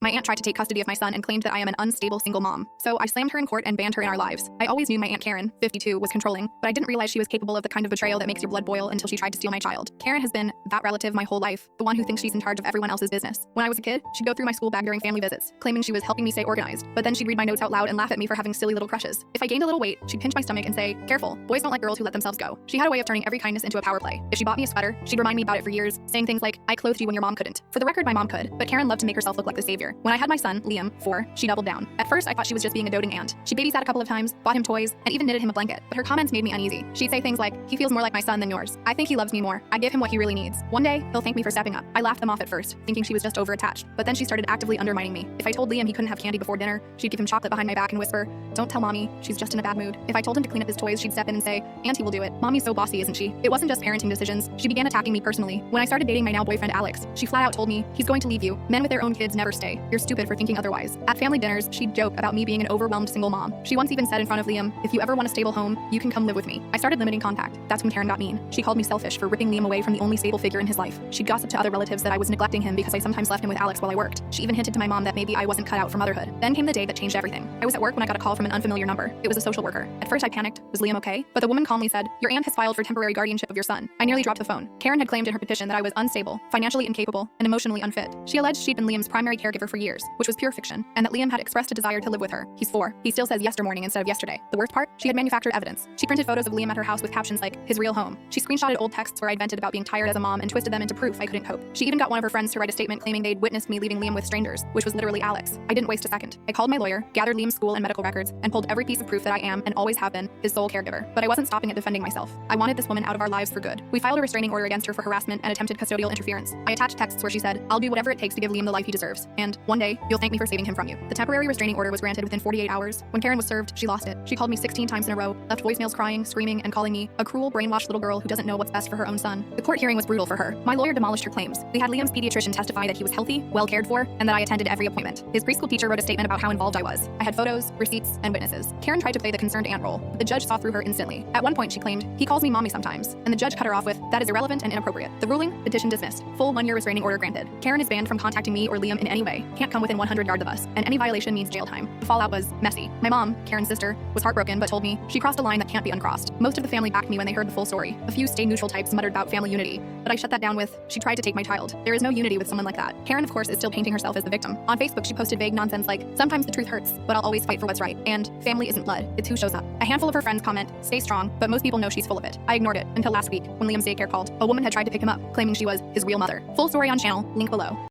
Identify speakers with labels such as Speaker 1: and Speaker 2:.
Speaker 1: My aunt tried to take custody of my son and claimed that I am an unstable single mom. So I slammed her in court and banned her in our lives. I always knew my Aunt Karen, 52, was controlling, but I didn't realize she was capable of the kind of betrayal that makes your blood boil until she tried to steal my child. Karen has been that relative my whole life, the one who thinks she's in charge of everyone else's business. When I was a kid, she'd go through my school bag during family visits, claiming she was helping me stay organized, but then she'd read my notes out loud and laugh at me for having silly little crushes. If I gained a little weight, she'd pinch my stomach and say, "Careful, boys don't like girls who let themselves go." She had a way of turning every kindness into a power play. If she bought me a sweater, she'd remind me about it for years, saying things like, "I clothed you when your mom couldn't." For the record, my mom could, but Karen loved to make herself look like the savior. When I had my son, Liam, 4, she doubled down. At first, I thought she was just being a doting aunt. She babysat a couple of times, bought him toys, and even knitted him a blanket, but her comments made me uneasy. She'd say things like, "He feels more like my son than yours. I think he loves me more. I give him what he really needs. One day, he'll thank me for stepping up." I laughed them off at first, thinking she was just overattached, but then she started actively undermining me. If I told Liam he couldn't have candy before dinner, she'd give him chocolate behind my back and whisper, "Don't tell mommy, she's just in a bad mood." If I told him to clean up his toys, she'd step in and say, "Auntie will do it. Mommy's so bossy, isn't she?" It wasn't just parenting decisions. She began attacking me personally. When I started dating my now boyfriend Alex, she flat out told me, "He's going to leave you. Men with their own kids never stay. You're stupid for thinking otherwise." At family dinners, she'd joke about me being an overwhelmed single mom. She once even said in front of Liam, "If you ever want a stable home, you can come live with me." I started limiting contact. That's when Karen got mean. She called me selfish for ripping Liam away from the only stable figure in his life. She'd gossip to other relatives that I was neglecting him because I sometimes left him with Alex while I worked. She even hinted to my mom that maybe I wasn't cut out for motherhood. Then came the day that changed everything. I was at work when I got a call from an unfamiliar number. It was a social worker. At first I panicked. Was Liam okay? But the woman calmly said, "Your aunt has filed for temporary guardianship of your son." I nearly dropped the phone. Karen had claimed in her petition that I was unstable, financially incapable, and emotionally unfit. She alleged she'd been Liam's primary caregiver for years, which was pure fiction, and that Liam had expressed a desire to live with her. He's 4. He still says yestermorning instead of yesterday. The worst part? She had manufactured evidence. She printed photos of Liam at her house with captions like, "His real home." She screenshotted old texts where I'd vented about being tired as a mom and twisted them into proof I couldn't cope. She even got one of her friends to write a statement claiming they'd witnessed me leaving Liam with strangers, which was literally Alex. I didn't waste a second. I called my lawyer, gathered Liam's school and medical records, and pulled every piece of proof that I am, and always have been, his sole caregiver. But I wasn't stopping at defending myself. I wanted this woman out of our lives for good. We filed a restraining order against her for harassment and attempted custodial interference. I attached texts where she said, "I'll do whatever it takes to give Liam the life he deserves, and one day, you'll thank me for saving him from you." The temporary restraining order was granted within 48 hours. When Karen was served, she lost it. She called me 16 times in a row, left voicemails crying, screaming, and calling me a cruel, brainwashed little girl who doesn't know what's best for her own son. The court hearing was brutal for her. My lawyer demolished her claims. We had Liam's pediatrician testify that he was healthy, well cared for, and that I attended every appointment. His preschool teacher wrote a statement about how involved I was. I had photos, receipts, and witnesses. Karen tried to play the concerned aunt role, but the judge saw through her instantly. At one point, she claimed, "He calls me mommy sometimes," and the judge cut her off with, "That is irrelevant and inappropriate." The ruling, petition dismissed. Full 1-year restraining order granted. Karen is banned from contacting me or Liam in any way. Can't come within 100 yards of us, and any violation means jail time. The fallout was messy. My mom, Karen's sister, was heartbroken but told me she crossed a line that can't be uncrossed. Most of the family backed me when they heard the full story. A few stay neutral types muttered about family unity, but I shut that down with, "She tried to take my child." There is no unity with someone like that. Karen, of course, is still painting herself as the victim. On Facebook, she posted vague nonsense like, "Sometimes the truth hurts, but I'll always fight for what's right," and "Family isn't blood, it's who shows up." A handful of her friends comment, "Stay strong," but most people know she's full of it. I ignored it until last week when Liam's daycare called. A woman had tried to pick him up, claiming she was his real mother. Full story on channel, link below.